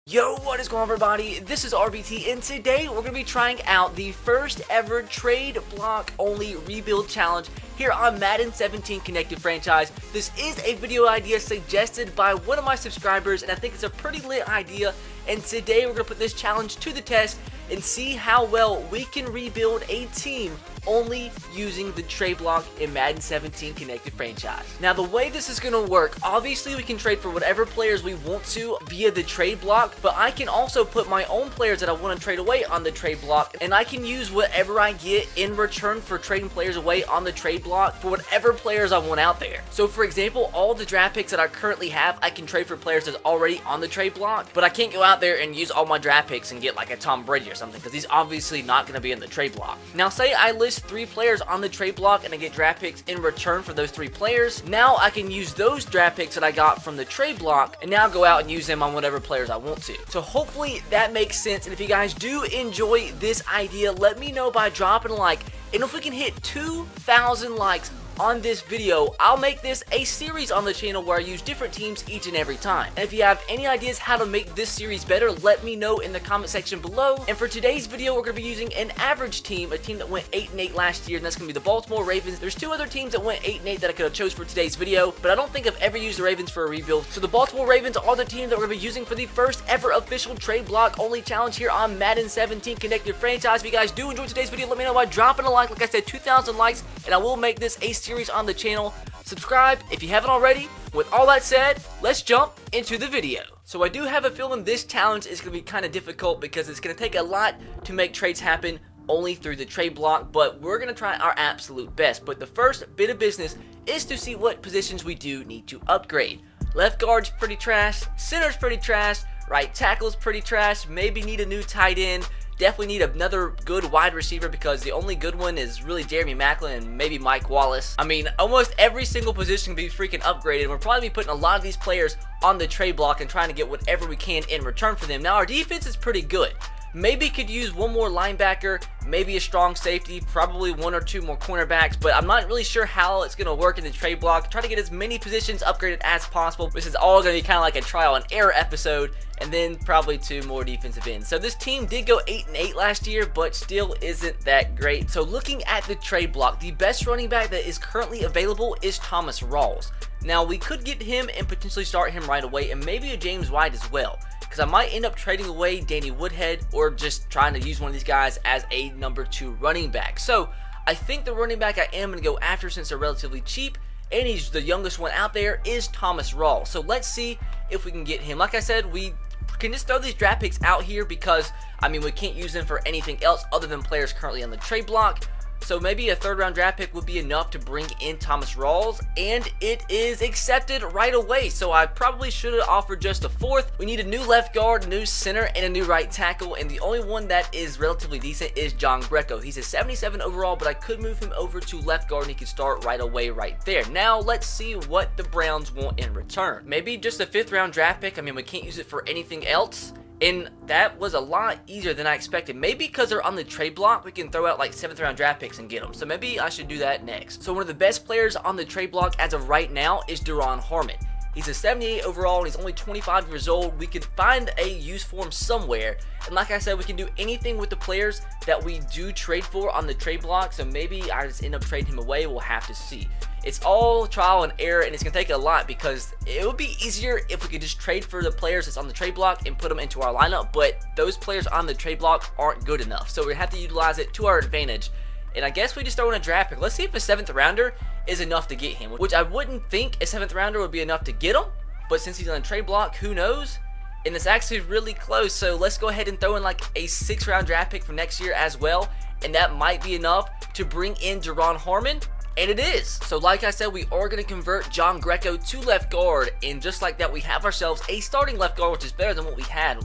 Yo, what is going on, everybody? This is RBT, and today we're going to be trying out the first ever trade block only rebuild challenge here on Madden 17 Connected Franchise. This is a video idea suggested by one of my subscribers, and I think it's a pretty lit idea, and today we're going to put this challenge to the test and see how well we can rebuild a team only using the trade block in Madden 17 Connected Franchise. Now, the way this is going to work, obviously we can trade for whatever players we want to via the trade block, but I can also put my own players that I want to trade away on the trade block, and I can use whatever I get in return for trading players away on the trade block for whatever players I want out there. So for example, all the draft picks that I currently have, I can trade for players that's already on the trade block, but I can't go out there and use all my draft picks and get like a Tom Brady or something, because he's obviously not going to be in the trade block. Now, say I list 3 players on the trade block and I get draft picks in return for those 3 players. Now I can use those draft picks that I got from the trade block and now go out and use them on whatever players I want to. So hopefully that makes sense, and if you guys do enjoy this idea, let me know by dropping a like, and if we can hit 2,000 likes on this video, I'll make this a series on the channel where I use different teams each and every time. And if you have any ideas how to make this series better, let me know in the comment section below. And for today's video, we're going to be using an average team, a team that went 8-8 last year, and that's going to be the Baltimore Ravens. There's 2 other teams that went 8-8 that I could have chose for today's video, but I don't think I've ever used the Ravens for a rebuild. So the Baltimore Ravens are the team that we're going to be using for the first ever official trade block only challenge here on Madden 17 Connected Franchise. If you guys do enjoy today's video, let me know by dropping a like. Like I said, 2,000 likes, and I will make this a series on the channel. Subscribe if you haven't already. With all that said, let's jump into the video. So I do have a feeling this challenge is going to be kind of difficult because it's going to take a lot to make trades happen only through the trade block, but we're going to try our absolute best. But the first bit of business is to see what positions we do need to upgrade. Left guard's pretty trash, center's pretty trash, right tackle's pretty trash, maybe need a new tight end. Definitely need another good wide receiver because the only good one is really Jeremy Maclin and maybe Mike Wallace. I mean, almost every single position can be freaking upgraded. We'll probably be putting a lot of these players on the trade block and trying to get whatever we can in return for them. Now, our defense is pretty good. Maybe could use one more linebacker, maybe a strong safety, probably 1 or 2 more cornerbacks, but I'm not really sure how it's going to work in the trade block. Try to get as many positions upgraded as possible. This is all going to be kind of like a trial and error episode, and then probably 2 more defensive ends. So this team did go 8-8 last year, but still isn't that great. So looking at the trade block, the best running back that is currently available is Thomas Rawls. Now, we could get him and potentially start him right away, and maybe a James White as well, because I might end up trading away Danny Woodhead or just trying to use one of these guys as a number 2 running back. So I think the running back I am going to go after, since they're relatively cheap and he's the youngest one out there, is Thomas Rawls. So let's see if we can get him. Like I said, we can just throw these draft picks out here because, I mean, we can't use them for anything else other than players currently on the trade block. So maybe a 3rd round draft pick would be enough to bring in Thomas Rawls, and it is accepted right away. So I probably should have offered just a 4th. We need a new left guard, a new center, and a new right tackle, and the only one that is relatively decent is John Greco. He's a 77 overall, but I could move him over to left guard and he could start right away right there. Now let's see what the Browns want in return. Maybe just a 5th round draft pick. I mean, we can't use it for anything else. And that was a lot easier than I expected. Maybe because they're on the trade block, we can throw out like 7th round draft picks and get them. So maybe I should do that next. So one of the best players on the trade block as of right now is Duron Harmon. He's a 78 overall and he's only 25 years old. We could find a use for him somewhere. And like I said, we can do anything with the players that we do trade for on the trade block. So maybe I just end up trading him away. We'll have to see. It's all trial and error, and it's going to take a lot because it would be easier if we could just trade for the players that's on the trade block and put them into our lineup, but those players on the trade block aren't good enough. So we have to utilize it to our advantage. And I guess we just throw in a draft pick. Let's see if a 7th rounder is enough to get him, which I wouldn't think a 7th rounder would be enough to get him, but since he's on the trade block, who knows? And it's actually really close, so let's go ahead and throw in like a 6th round draft pick for next year as well, and that might be enough to bring in Duron Harmon. And it is. So like I said, we are going to convert John Greco to left guard, and just like that, we have ourselves a starting left guard, which is better than what we had.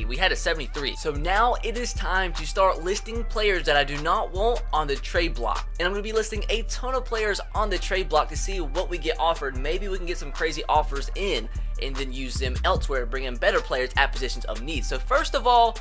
We had a 73. So now it is time to start listing players that I do not want on the trade block, and I'm going to be listing a ton of players on the trade block to see what we get offered. Maybe we can get some crazy offers in and then use them elsewhere to bring in better players at positions of need. So first of all,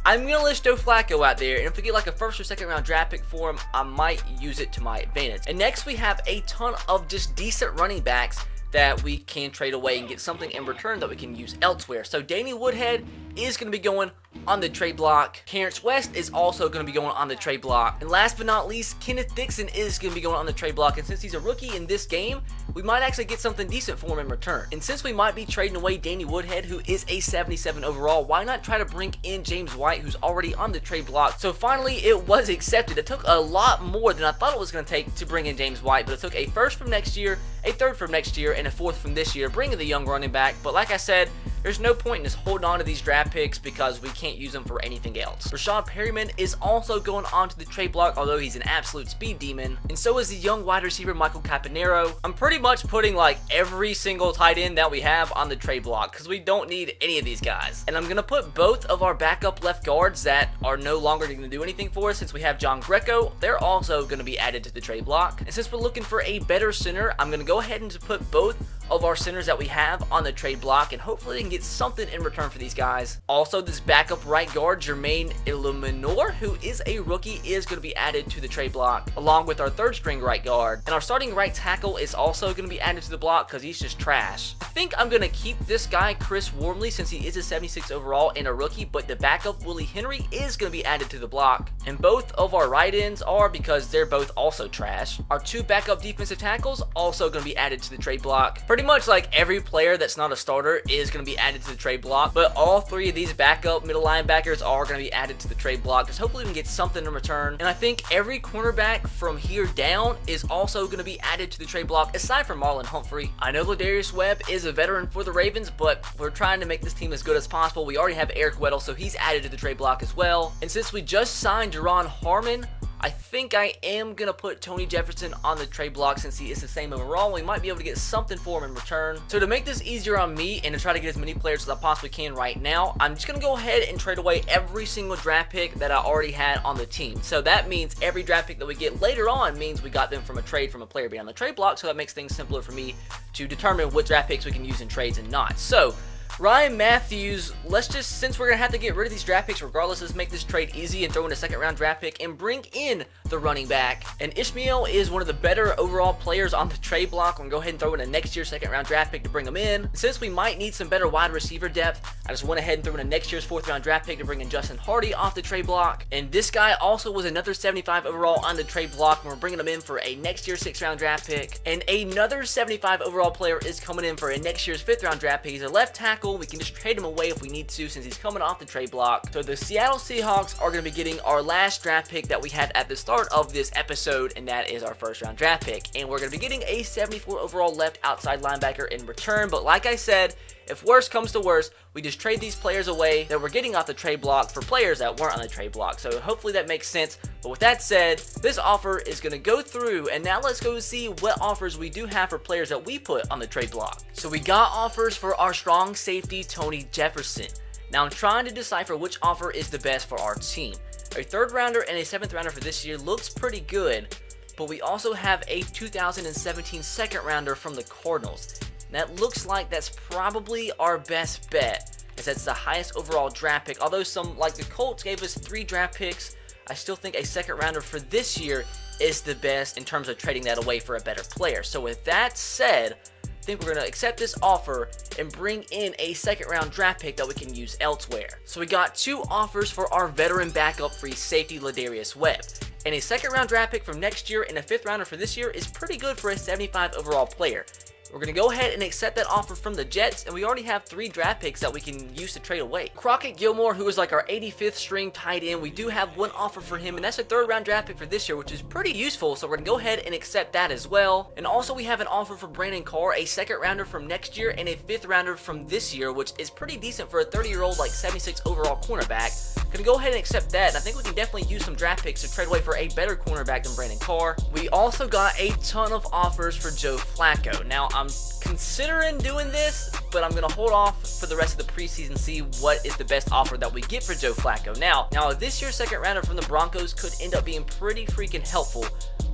I'm going to list Joe Flacco out there, and if we get like a 1st or 2nd round draft pick for him, I might use it to my advantage. And next we have a ton of just decent running backs that we can trade away and get something in return that we can use elsewhere. So Danny Woodhead is going to be going on the trade block. Terrence West is also going to be going on the trade block. And last but not least, Kenneth Dixon is going to be going on the trade block. And since he's a rookie in this game, we might actually get something decent for him in return. And since we might be trading away Danny Woodhead, who is a 77 overall, why not try to bring in James White, who's already on the trade block? So finally, it was accepted. It took a lot more than I thought it was going to take to bring in James White, but it took a first from next year, a third from next year, and a fourth from this year, bringing the young running back. But like I said, there's no point in us holding on to these draft picks because we can't use them for anything else. Rashad Perryman is also going on to the trade block, although he's an absolute speed demon. And so is the young wide receiver Michael Caponero. I'm pretty much putting like every single tight end that we have on the trade block because we don't need any of these guys. And I'm going to put both of our backup left guards that are no longer going to do anything for us since we have John Greco. They're also going to be added to the trade block. And since we're looking for a better center, I'm going to go ahead and put both of our centers that we have on the trade block, and hopefully they can get something in return for these guys. Also, this backup right guard, Jermaine Illuminor, who is a rookie, is going to be added to the trade block, along with our third string right guard. And our starting right tackle is also going to be added to the block because he's just trash. I think I'm going to keep this guy, Chris Wormley, since he is a 76 overall and a rookie, but the backup, Willie Henry, is going to be added to the block. And both of our right ends are because they're both also trash. Our two backup defensive tackles also going to be added to the trade block. Pretty much like every player that's not a starter is going to be added to the trade block, but all three of these backup middle linebackers are going to be added to the trade block because hopefully we can get something in return. And I think every cornerback from here down is also going to be added to the trade block aside from Marlon Humphrey. I know Ladarius Webb is a veteran for the Ravens, but we're trying to make this team as good as possible. We already have Eric Weddle, so he's added to the trade block as well. And since we just signed Duron Harmon, I think I am going to put Tony Jefferson on the trade block since he is the same overall. We might be able to get something for him in return. So to make this easier on me and to try to get as many players as I possibly can right now, I'm just going to go ahead and trade away every single draft pick that I already had on the team. So that means every draft pick that we get later on means we got them from a trade from a player being on the trade block. So that makes things simpler for me to determine what draft picks we can use in trades and not. So Ryan Matthews, since we're going to have to get rid of these draft picks regardless, let's make this trade easy and throw in a second round draft pick and bring in the running back. And Ishmael is one of the better overall players on the trade block. I'm going to go ahead and throw in a next year's second round draft pick to bring him in. Since we might need some better wide receiver depth, I just went ahead and threw in a next year's fourth round draft pick to bring in Justin Hardy off the trade block. And this guy also was another 75 overall on the trade block, and we're bringing him in for a next year's sixth round draft pick. And another 75 overall player is coming in for a next year's fifth round draft pick. He's a left tackle. We can just trade him away if we need to since he's coming off the trade block. So the Seattle Seahawks are going to be getting our last draft pick that we had at the start of this episode, and that is our first round draft pick. And we're going to be getting a 74 overall left outside linebacker in return. But like I said, if worse comes to worse, we just trade these players away that we're getting off the trade block for players that weren't on the trade block. So hopefully that makes sense. But with that said, this offer is going to go through, and now let's go see what offers we do have for players that we put on the trade block. So we got offers for our strong safety, Tony Jefferson. Now I'm trying to decipher which offer is the best for our team. A third rounder and a seventh rounder for this year looks pretty good, but we also have a 2017 second rounder from the Cardinals. That looks like that's probably our best bet, as that's the highest overall draft pick. Although some, like the Colts, gave us 3 draft picks, I still think a second rounder for this year is the best in terms of trading that away for a better player. So with that said, I think we're going to accept this offer and bring in a second round draft pick that we can use elsewhere. So we got 2 offers for our veteran backup free safety, Ladarius Webb. And a second round draft pick from next year and a 5th rounder for this year is pretty good for a 75 overall player. We're going to go ahead and accept that offer from the Jets, and we already have 3 draft picks that we can use to trade away. Crockett Gilmore, who is like our 85th string tight end, we do have 1 offer for him, and that's a 3rd round draft pick for this year, which is pretty useful, so we're going to go ahead and accept that as well. And also we have an offer for Brandon Carr, a 2nd rounder from next year and a 5th rounder from this year, which is pretty decent for a 30-year-old, like 76 overall cornerback. Going to go ahead and accept that, and I think we can definitely use some draft picks to trade away for a better cornerback than Brandon Carr. We also got a ton of offers for Joe Flacco. Now, I'm considering doing this, but I'm going to hold off for the rest of the preseason, see what is the best offer that we get for Joe Flacco. Now this year's second rounder from the Broncos could end up being pretty freaking helpful,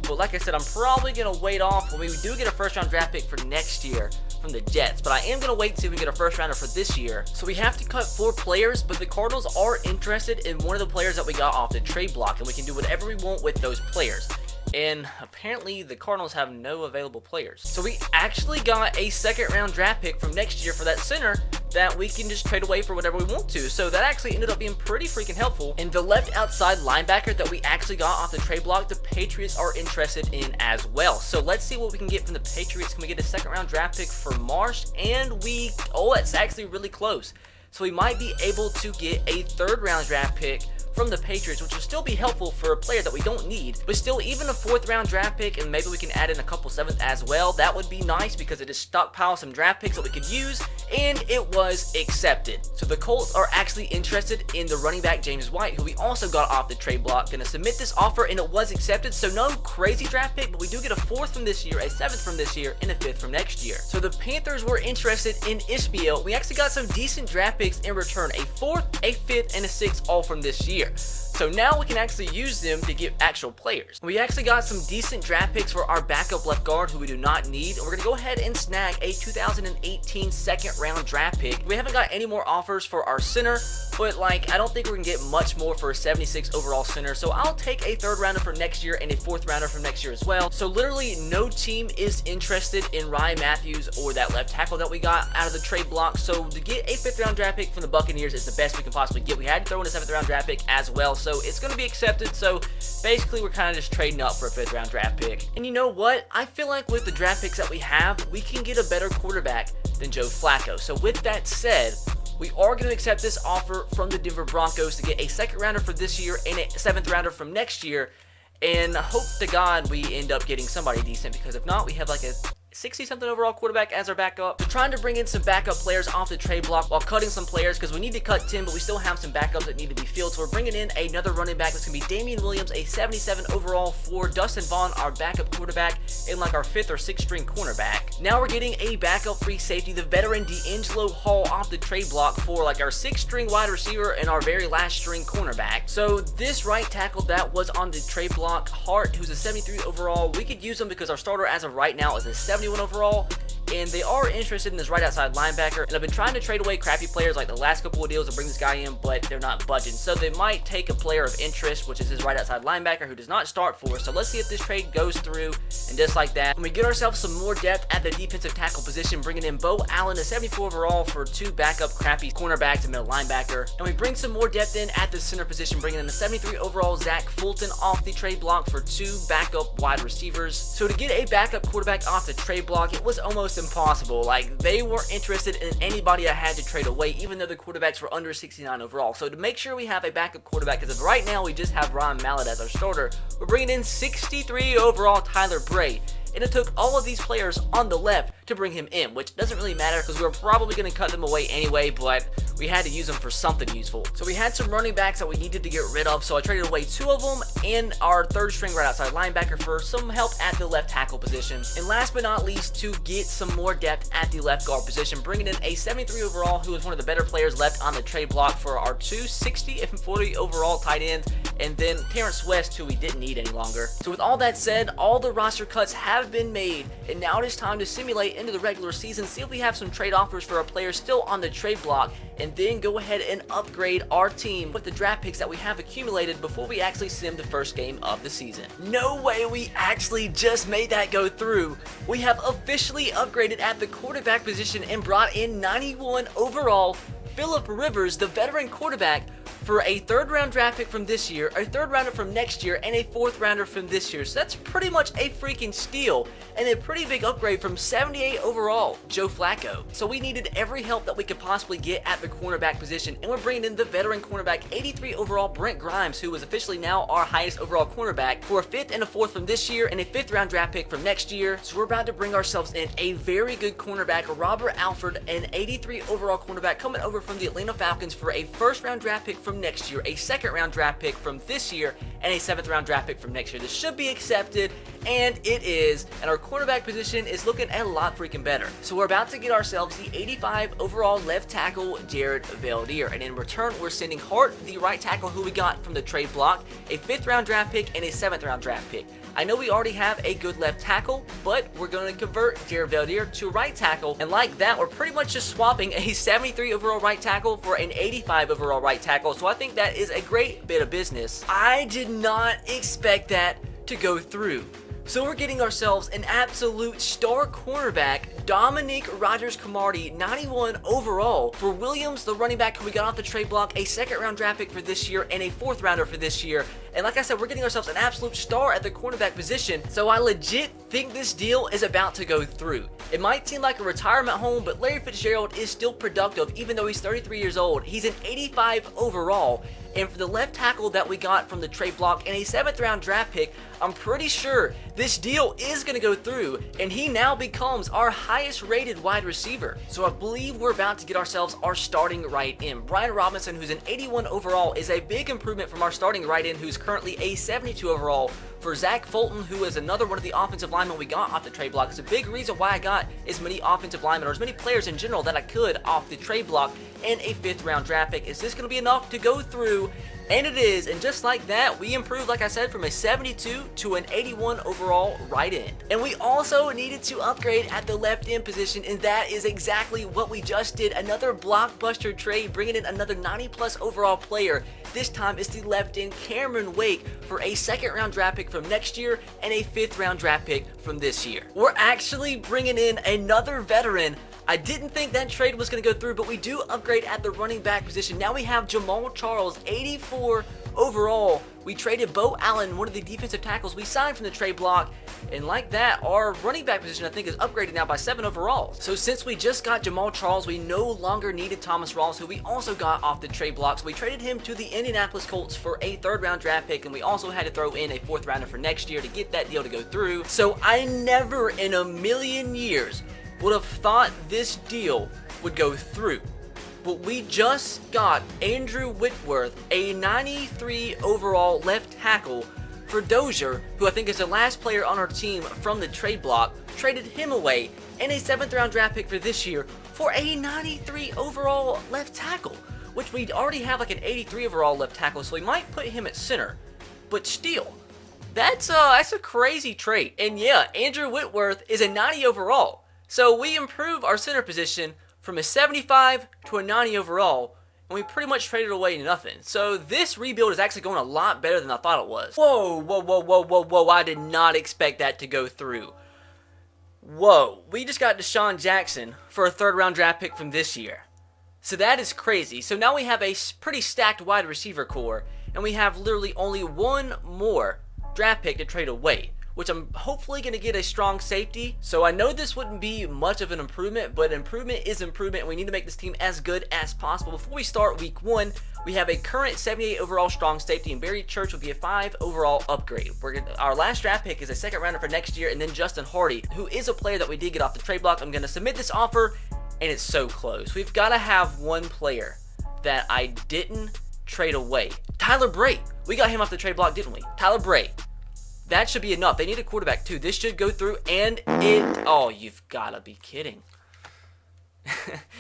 but like I said, I'm probably going to wait off when we do get a first round draft pick for next year from the Jets, but I am going to wait to see if we get a first rounder for this year. So we have to cut 4 players, but the Cardinals are interested in one of the players that we got off the trade block, and we can do whatever we want with those players. And apparently the Cardinals have no available players. So we actually got a second round draft pick from next year for that center that we can just trade away for whatever we want to. So that actually ended up being pretty freaking helpful. And the left outside linebacker that we actually got off the trade block, the Patriots are interested in as well. So let's see what we can get from the Patriots. Can we get a second round draft pick for Marsh? And it's actually really close. So we might be able to get a third round draft pick from the Patriots, which will still be helpful for a player that we don't need, but still, even a fourth round draft pick, and maybe we can add in a couple seventh as well. That would be nice because it just stockpiles some draft picks that we could use, and it was accepted. So the Colts are actually interested in the running back James White, who we also got off the trade block. Gonna submit this offer, and it was accepted. So no crazy draft pick, but we do get a fourth from this year, a seventh from this year, and a fifth from next year. So the Panthers were interested in Ishmael. We actually got some decent draft picks in return, a fourth, a fifth, and a sixth, all from this year. So now we can actually use them to get actual players. We actually got some decent draft picks for our backup left guard who we do not need. And we're going to go ahead and snag a 2018 second round draft pick. We haven't got any more offers for our center, but I don't think we're going to get much more for a 76 overall center. So I'll take a third rounder for next year and a fourth rounder from next year as well. So literally no team is interested in Ryan Matthews or that left tackle that we got out of the trade block. So to get a fifth round draft pick from the Buccaneers is the best we can possibly get. We had to throw in a seventh round draft pick as well. So it's going to be accepted. So basically we're kind of just trading up for a fifth round draft pick. And you know what? I feel like with the draft picks that we have, we can get a better quarterback than Joe Flacco. So with that said, we are going to accept this offer from the Denver Broncos to get a second rounder for this year and a seventh rounder from next year. And hope to God we end up getting somebody decent, because if not, we have like a 60-something overall quarterback as our backup. We're trying to bring in some backup players off the trade block while cutting some players, because we need to cut 10, but we still have some backups that need to be filled. So we're bringing in another running back. That's going to be Damian Williams, a 77 overall for Dustin Vaughn, our backup quarterback, and like our 5th or 6th string cornerback. Now we're getting a backup free safety, the veteran D'Angelo Hall, off the trade block for like our 6th string wide receiver and our very last string cornerback. So this right tackle that was on the trade block, Hart, who's a 73 overall, we could use him because our starter as of right now is a 71 overall, and they are interested in this right outside linebacker. And I've been trying to trade away crappy players like the last couple of deals to bring this guy in, but they're not budging. So they might take a player of interest, which is his right outside linebacker, who does not start for us. So let's see if this trade goes through. And just like that, when we get ourselves some more depth at the defensive tackle position, bringing in Bo Allen, a 74 overall for 2 backup crappy cornerbacks and middle linebacker. And we bring some more depth in at the center position, bringing in a 73 overall Zach Fulton off the trade block for 2 backup wide receivers. So to get a backup quarterback off the trade block, it was almost impossible. Like, they weren't interested in anybody I had to trade away, even though the quarterbacks were under 69 overall. So to make sure we have a backup quarterback, because of right now we just have Ron Mallett as our starter, we're bringing in 63 overall Tyler Bray. And it took all of these players on the left to bring him in, which doesn't really matter because we were probably going to cut them away anyway, but we had to use them for something useful. So we had some running backs that we needed to get rid of, so I traded away 2 of them and our 3rd string right outside linebacker for some help at the left tackle position. And last but not least, to get some more depth at the left guard position, bringing in a 73 overall who is one of the better players left on the trade block for our 2 60 and 40 overall tight ends, and then Terrence West, who we didn't need any longer. So with all that said, all the roster cuts have been made, and now it is time to simulate into the regular season, see if we have some trade offers for our players still on the trade block, and then go ahead and upgrade our team with the draft picks that we have accumulated before we actually sim the first game of the season. No way we actually just made that go through. We have officially upgraded at the quarterback position and brought in 91 overall Phillip Rivers, the veteran quarterback, for a 3rd round draft pick from this year, a 3rd rounder from next year, and a 4th rounder from this year. So that's pretty much a freaking steal and a pretty big upgrade from 78 overall Joe Flacco. So we needed every help that we could possibly get at the cornerback position, and we're bringing in the veteran cornerback 83 overall Brent Grimes, who is officially now our highest overall cornerback, for a 5th and a 4th from this year and a 5th round draft pick from next year. So we're about to bring ourselves in a very good cornerback, Robert Alford, an 83 overall cornerback coming over from the Atlanta Falcons for a 1st round draft pick from next year, a 2nd round draft pick from this year, and a 7th round draft pick from next year. This should be accepted, and it is, and our cornerback position is looking a lot freaking better. So we're about to get ourselves the 85 overall left tackle Jared Veldheer, and in return we're sending Hart, the right tackle who we got from the trade block, a 5th round draft pick and a 7th round draft pick. I know we already have a good left tackle, but we're going to convert Jared Veldheer to right tackle, and like that, we're pretty much just swapping a 73 overall right tackle for an 85 overall right tackle, so I think that is a great bit of business. I did not expect that to go through. So we're getting ourselves an absolute star cornerback, Dominique Rodgers-Cromartie, 91 overall. For Williams, the running back who we got off the trade block, a second-round draft pick for this year and a fourth-rounder for this year. And like I said, we're getting ourselves an absolute star at the cornerback position, so I legit think this deal is about to go through. It might seem like a retirement home, but Larry Fitzgerald is still productive even though he's 33 years old. He's an 85 overall. And for the left tackle that we got from the trade block and a 7th round draft pick, I'm pretty sure this deal is going to go through, and he now becomes our highest rated wide receiver. So I believe we're about to get ourselves our starting right end. Brian Robinson, who's an 81 overall, is a big improvement from our starting right end, who's currently a 72 overall. For Zach Fulton, who is another one of the offensive linemen we got off the trade block, it's a big reason why I got as many offensive linemen, or as many players in general that I could off the trade block, and a 5th round draft pick. Is this going to be enough to go through? And it is, and just like that, we improved, like I said, from a 72 to an 81 overall right end. And we also needed to upgrade at the left end position, and that is exactly what we just did. Another blockbuster trade, bringing in another 90+ overall player. This time it's the left end Cameron Wake for a 2nd round draft pick from next year and a 5th round draft pick from this year. We're actually bringing in another veteran. I didn't think that trade was going to go through, but we do upgrade at the running back position. Now we have Jamal Charles, 84 overall. We traded Bo Allen, one of the defensive tackles we signed from the trade block, and like that, our running back position I think is upgraded now by 7 overall. So since we just got Jamal Charles, we no longer needed Thomas Rawls, who we also got off the trade block. So we traded him to the Indianapolis Colts for a 3rd round draft pick, and we also had to throw in a 4th rounder for next year to get that deal to go through. So I never in a million years would have thought this deal would go through. But we just got Andrew Whitworth, a 93 overall left tackle, for Dozier, who I think is the last player on our team from the trade block, traded him away, and a 7th round draft pick for this year for a 93 overall left tackle, which we already have like an 83 overall left tackle, so we might put him at center. But still, that's a crazy trade. And yeah, Andrew Whitworth is a 90 overall. So we improve our center position from a 75 to a 90 overall, and we pretty much traded away nothing. So this rebuild is actually going a lot better than I thought it was. Whoa, I did not expect that to go through. Whoa, we just got Deshaun Jackson for a 3rd round draft pick from this year. So that is crazy. So now we have a pretty stacked wide receiver core, and we have literally only one more draft pick to trade away, which I'm hopefully going to get a strong safety. So I know this wouldn't be much of an improvement, but improvement is improvement, and we need to make this team as good as possible. Before we start week 1, we have a current 78 overall strong safety, and Barry Church will be a 5 overall upgrade. Our last draft pick is a 2nd rounder for next year, and then Justin Hardy, who is a player that we did get off the trade block. I'm going to submit this offer, and it's so close. We've got to have one player that I didn't trade away. Tyler Bray. We got him off the trade block, didn't we? Tyler Bray. That should be enough. They need a quarterback too. This should go through, and oh, you've got to be kidding.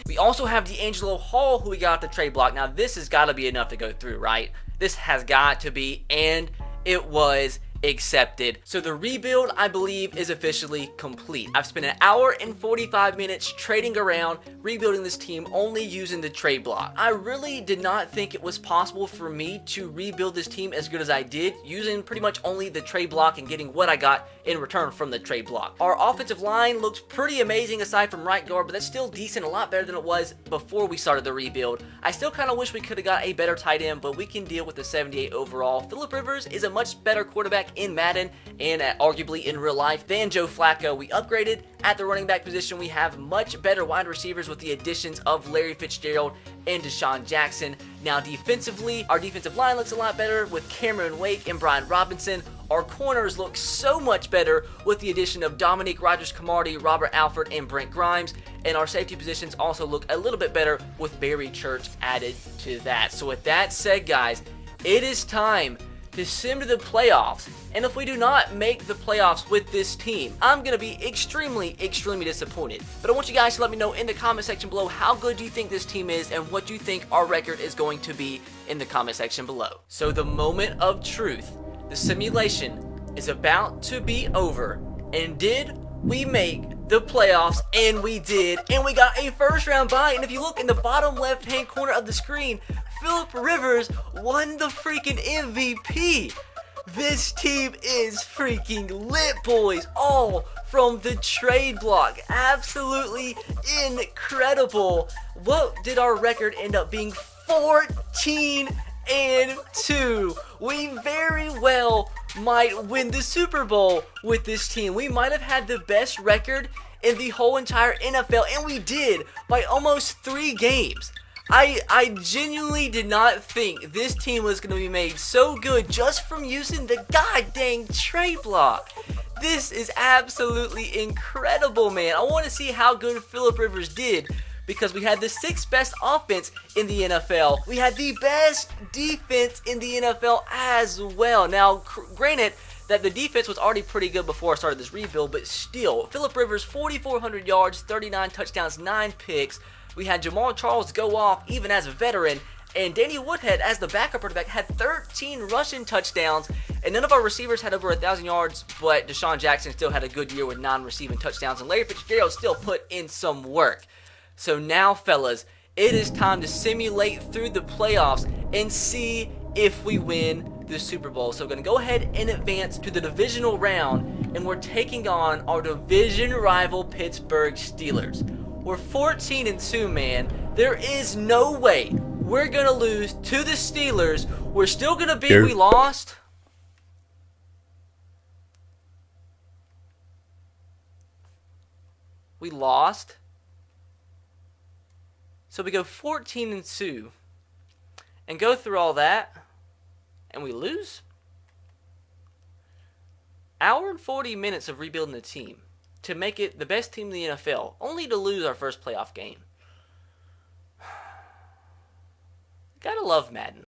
We also have D'Angelo Hall, who we got off the trade block. Now, this has got to be enough to go through, right? This has got to be, and it was accepted. So the rebuild, I believe, is officially complete. I've spent an hour and 45 minutes trading around, rebuilding this team only using the trade block. I really did not think it was possible for me to rebuild this team as good as I did, using pretty much only the trade block and getting what I got in return from the trade block. Our offensive line looks pretty amazing aside from right guard, but that's still decent, a lot better than it was before we started the rebuild. I still kind of wish we could have got a better tight end, but we can deal with the 78 overall. Phillip Rivers is a much better quarterback in Madden and arguably in real life than Joe Flacco. We upgraded at the running back position. We have much better wide receivers with the additions of Larry Fitzgerald and Deshaun Jackson. Now defensively, our defensive line looks a lot better with Cameron Wake and Brian Robinson. Our corners look so much better with the addition of Dominique Rodgers-Cromartie, Robert Alford, and Brent Grimes. And our safety positions also look a little bit better with Barry Church added to that. So with that said, guys, it is time to sim to the playoffs. And if we do not make the playoffs with this team, I'm going to be extremely disappointed. But I want you guys to let me know in the comment section below how good do you think this team is and what you think our record is going to be in the comment section below. So the moment of truth, the simulation is about to be over. And did we make the playoffs? And we did. And we got a first round bye. And if you look in the bottom left hand corner of the screen, Phillip Rivers won the freaking MVP. This team is freaking lit, boys. All from the trade block. Absolutely incredible. What did our record end up being? 14-2. We very well might win the Super Bowl with this team. We might have had the best record in the whole entire NFL, and we did by almost 3 games. I genuinely did not think this team was going to be made so good just from using the goddamn trade block. This is absolutely incredible, man. I want to see how good Phillip Rivers did, because we had the 6th best offense in the NFL. We had the best defense in the NFL as well. Now, granted that the defense was already pretty good before I started this rebuild, but still, Phillip Rivers, 4,400 yards, 39 touchdowns, 9 picks. We had Jamal Charles go off even as a veteran, and Danny Woodhead as the backup quarterback had 13 rushing touchdowns, and none of our receivers had over 1,000 yards, but Deshaun Jackson still had a good year with 9 receiving touchdowns, and Larry Fitzgerald still put in some work. So now, fellas, it is time to simulate through the playoffs and see if we win the Super Bowl. So we're going to go ahead and advance to the divisional round, and we're taking on our division rival Pittsburgh Steelers. We're 14-2, man. There is no way we're going to lose to the Steelers. We're still going to be, we lost. We lost. So we go 14-2 and go through all that, and we lose. Hour and 40 minutes of rebuilding the team to make it the best team in the NFL, only to lose our first playoff game. Gotta love Madden.